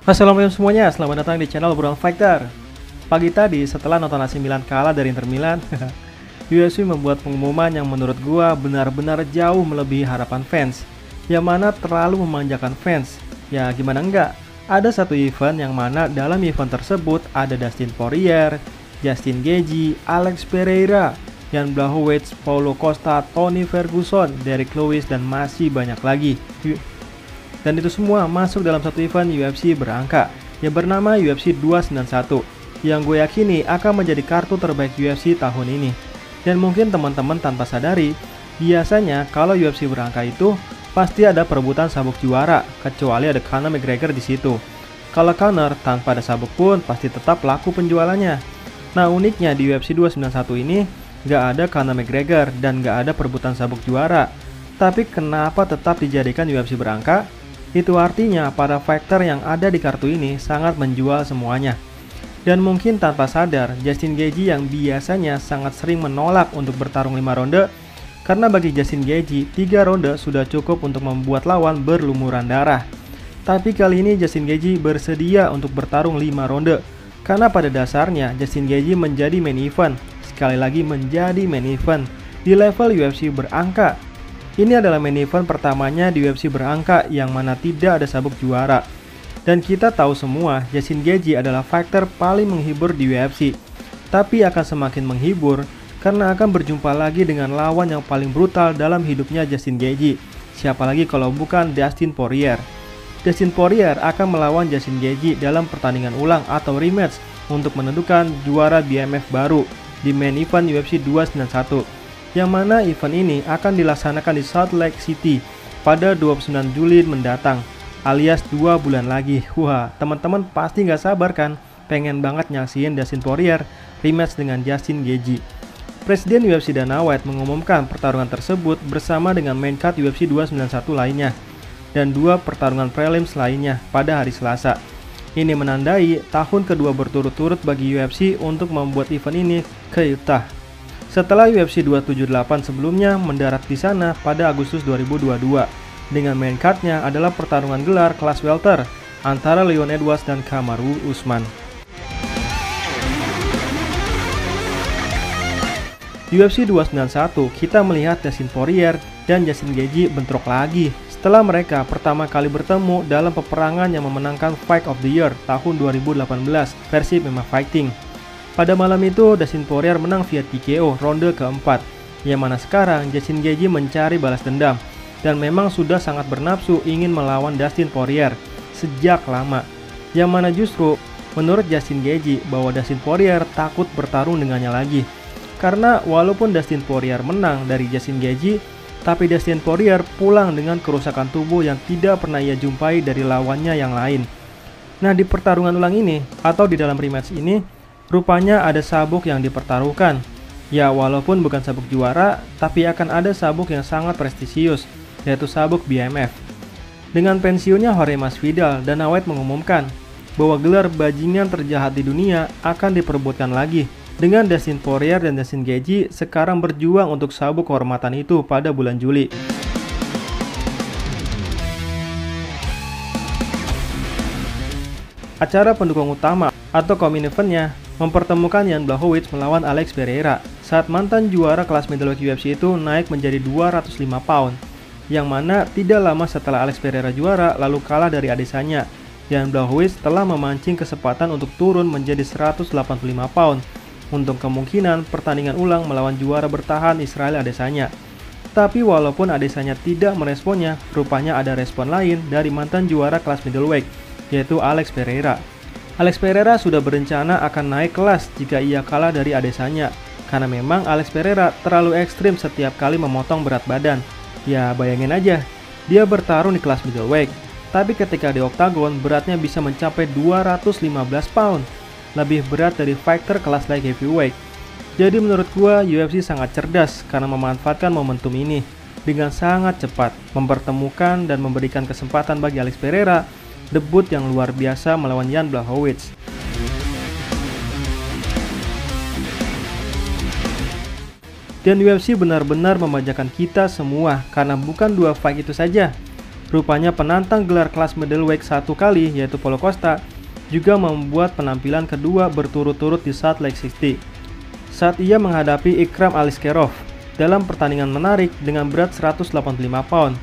Assalamualaikum semuanya, selamat datang di channel Obrolan Fighter. Pagi tadi setelah nonton AC Milan kalah dari Inter Milan, UFC membuat pengumuman yang menurut gua benar-benar jauh melebihi harapan fans, yang mana terlalu memanjakan fans. Ya gimana enggak, ada satu event yang mana dalam event tersebut ada Dustin Poirier, Justin Gaethje, Alex Pereira, Jan Blachowicz, Paulo Costa, Tony Ferguson, Derrick Lewis, dan masih banyak lagi. Dan itu semua masuk dalam satu event UFC berangka yang bernama UFC 291 yang gue yakini akan menjadi kartu terbaik UFC tahun ini. Dan mungkin teman-teman tanpa sadari, biasanya kalau UFC berangka itu pasti ada perebutan sabuk juara, kecuali ada Conor McGregor di situ. Kalau Conor tanpa ada sabuk pun pasti tetap laku penjualannya. Nah uniknya di UFC 291 ini gak ada Conor McGregor dan gak ada perebutan sabuk juara. Tapi kenapa tetap dijadikan UFC berangka? Itu artinya para fighter yang ada di kartu ini sangat menjual semuanya. Dan mungkin tanpa sadar, Justin Gaethje yang biasanya sangat sering menolak untuk bertarung 5 ronde, karena bagi Justin Gaethje 3 ronde sudah cukup untuk membuat lawan berlumuran darah. Tapi kali ini Justin Gaethje bersedia untuk bertarung 5 ronde, karena pada dasarnya Justin Gaethje menjadi main event, sekali lagi menjadi main event di level UFC berangka. Ini adalah main event pertamanya di UFC berangka yang mana tidak ada sabuk juara. Dan kita tahu semua, Justin Gaethje adalah fighter paling menghibur di UFC. Tapi akan semakin menghibur karena akan berjumpa lagi dengan lawan yang paling brutal dalam hidupnya Justin Gaethje. Siapa lagi kalau bukan Dustin Poirier. Dustin Poirier akan melawan Justin Gaethje dalam pertandingan ulang atau rematch untuk menentukan juara BMF baru di main event UFC 291. Yang mana event ini akan dilaksanakan di Salt Lake City pada 29 Juli mendatang, alias 2 bulan lagi. Wah, teman-teman pasti nggak sabar kan? Pengen banget nyaksiin Dustin Poirier rematch dengan Justin Gaethje. Presiden UFC Dana White mengumumkan pertarungan tersebut bersama dengan main card UFC 291 lainnya dan 2 pertarungan prelims lainnya pada hari Selasa. Ini menandai tahun kedua berturut-turut bagi UFC untuk membuat event ini ke Utah. Setelah UFC 278 sebelumnya mendarat di sana pada Agustus 2022 dengan main cardnya adalah pertarungan gelar kelas welter antara Leon Edwards dan Kamaru Usman. Di UFC 291 kita melihat Dustin Poirier dan Justin Gaethje bentrok lagi setelah mereka pertama kali bertemu dalam peperangan yang memenangkan Fight of the Year tahun 2018 versi MMA Fighting. Pada malam itu, Dustin Poirier menang via TKO ronde keempat, yang mana sekarang Justin Gaethje mencari balas dendam, dan memang sudah sangat bernafsu ingin melawan Dustin Poirier sejak lama. Yang mana justru, menurut Justin Gaethje, bahwa Dustin Poirier takut bertarung dengannya lagi. Karena walaupun Dustin Poirier menang dari Justin Gaethje, tapi Dustin Poirier pulang dengan kerusakan tubuh yang tidak pernah ia jumpai dari lawannya yang lain. Nah di pertarungan ulang ini, atau di dalam rematch ini, rupanya ada sabuk yang dipertaruhkan. Ya walaupun bukan sabuk juara, tapi akan ada sabuk yang sangat prestisius, yaitu sabuk BMF. Dengan pensiunnya Jorge Masvidal, Dana White mengumumkan bahwa gelar bajingan terjahat di dunia akan diperebutkan lagi, dengan Dustin Poirier dan Justin Gaethje sekarang berjuang untuk sabuk kehormatan itu pada bulan Juli. Acara pendukung utama atau co-main event-nya mempertemukan Jan Blachowicz melawan Alex Pereira saat mantan juara kelas middleweight UFC itu naik menjadi 205 pound, yang mana tidak lama setelah Alex Pereira juara lalu kalah dari Adesanya. Jan Blachowicz telah memancing kesempatan untuk turun menjadi 185 pound untuk kemungkinan pertandingan ulang melawan juara bertahan Israel Adesanya. Tapi walaupun Adesanya tidak meresponnya, rupanya ada respon lain dari mantan juara kelas middleweight, yaitu Alex Pereira. Alex Pereira sudah berencana akan naik kelas jika ia kalah dari Adesanya, karena memang Alex Pereira terlalu ekstrim setiap kali memotong berat badan. Ya bayangin aja, dia bertarung di kelas middleweight, tapi ketika di oktagon beratnya bisa mencapai 215 pound, lebih berat dari fighter kelas light heavyweight. Jadi menurut gua UFC sangat cerdas karena memanfaatkan momentum ini dengan sangat cepat, mempertemukan dan memberikan kesempatan bagi Alex Pereira debut yang luar biasa melawan Jan Blachowicz. Dan UFC benar-benar memanjakan kita semua karena bukan 2 fight itu saja. Rupanya penantang gelar kelas middleweight satu kali, yaitu Paulo Costa, juga membuat penampilan kedua berturut-turut di Salt Lake City saat ia menghadapi Ikram Aliskerov dalam pertandingan menarik dengan berat 185 pound.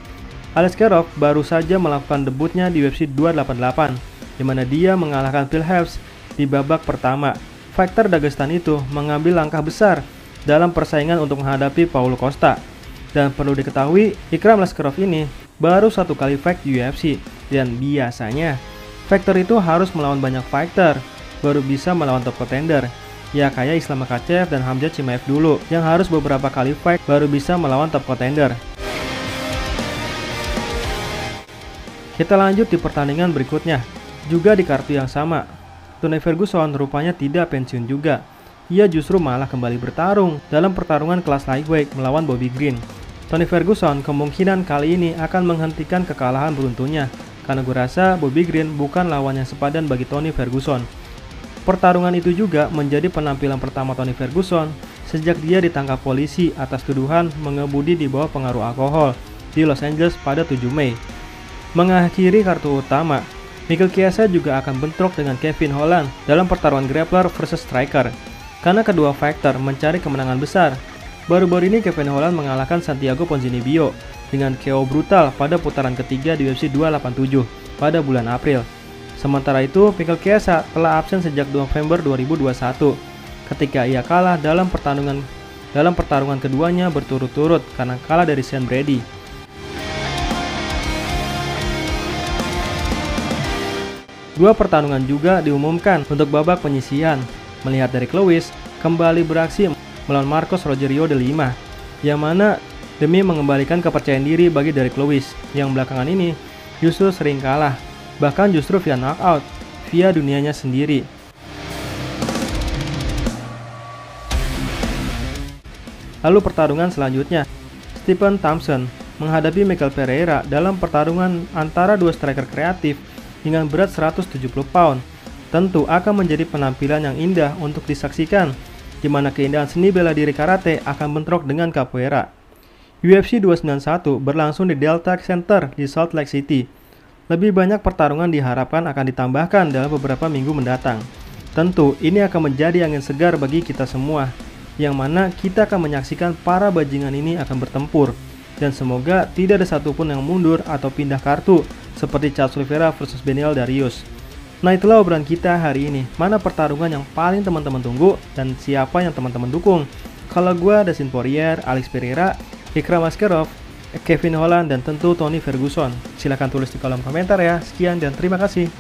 Aliskerov baru saja melakukan debutnya di UFC 288, di mana dia mengalahkan Phil Heath di babak pertama. Fighter Dagestan itu mengambil langkah besar dalam persaingan untuk menghadapi Paulo Costa. Dan perlu diketahui, Ikram Aliskerov ini baru satu kali fight di UFC, dan biasanya fighter itu harus melawan banyak fighter baru bisa melawan top contender. Ya kayak Islam Makhachev dan Hamzat Chimaev dulu, yang harus beberapa kali fight baru bisa melawan top contender. Kita lanjut di pertandingan berikutnya, juga di kartu yang sama. Tony Ferguson rupanya tidak pensiun juga. Ia justru malah kembali bertarung dalam pertarungan kelas lightweight melawan Bobby Green. Tony Ferguson kemungkinan kali ini akan menghentikan kekalahan beruntunnya, karena gue rasa Bobby Green bukan lawan yang sepadan bagi Tony Ferguson. Pertarungan itu juga menjadi penampilan pertama Tony Ferguson sejak dia ditangkap polisi atas tuduhan mengemudi di bawah pengaruh alkohol di Los Angeles pada 7 Mei. Mengakhiri kartu utama, Michael Chiesa juga akan bentrok dengan Kevin Holland dalam pertarungan grappler versus striker, karena kedua fighter mencari kemenangan besar. Baru-baru ini Kevin Holland mengalahkan Santiago Ponzinibbio dengan KO brutal pada putaran ketiga di UFC 287 pada bulan April. Sementara itu, Michael Chiesa telah absen sejak November 2021 ketika ia kalah dalam pertarungan keduanya berturut-turut karena kalah dari Sean Brady. Dua pertarungan juga diumumkan untuk babak penyisihan, melihat Derrick Lewis kembali beraksi melawan Marcos Rogerio de Lima, yang mana demi mengembalikan kepercayaan diri bagi Derrick Lewis yang belakangan ini justru sering kalah, bahkan justru via knockout, via dunianya sendiri. Lalu pertarungan selanjutnya, Stephen Thompson menghadapi Michael Pereira dalam pertarungan antara dua striker kreatif dengan berat 170 pound. Tentu akan menjadi penampilan yang indah untuk disaksikan, di mana keindahan seni bela diri karate akan bentrok dengan capoeira. UFC 291 berlangsung di Delta Center di Salt Lake City. Lebih banyak pertarungan diharapkan akan ditambahkan dalam beberapa minggu mendatang. Tentu ini akan menjadi angin segar bagi kita semua, yang mana kita akan menyaksikan para bajingan ini akan bertempur, dan semoga tidak ada satupun yang mundur atau pindah kartu seperti Charles Oliveira versus Beneil Dariush. Nah, itulah obrolan kita hari ini. Mana pertarungan yang paling teman-teman tunggu dan siapa yang teman-teman dukung? Kalau gue, Dustin Poirier, Alex Pereira, Ikram Aliskerov, Kevin Holland, dan tentu Tony Ferguson. Silahkan tulis di kolom komentar ya. Sekian dan terima kasih.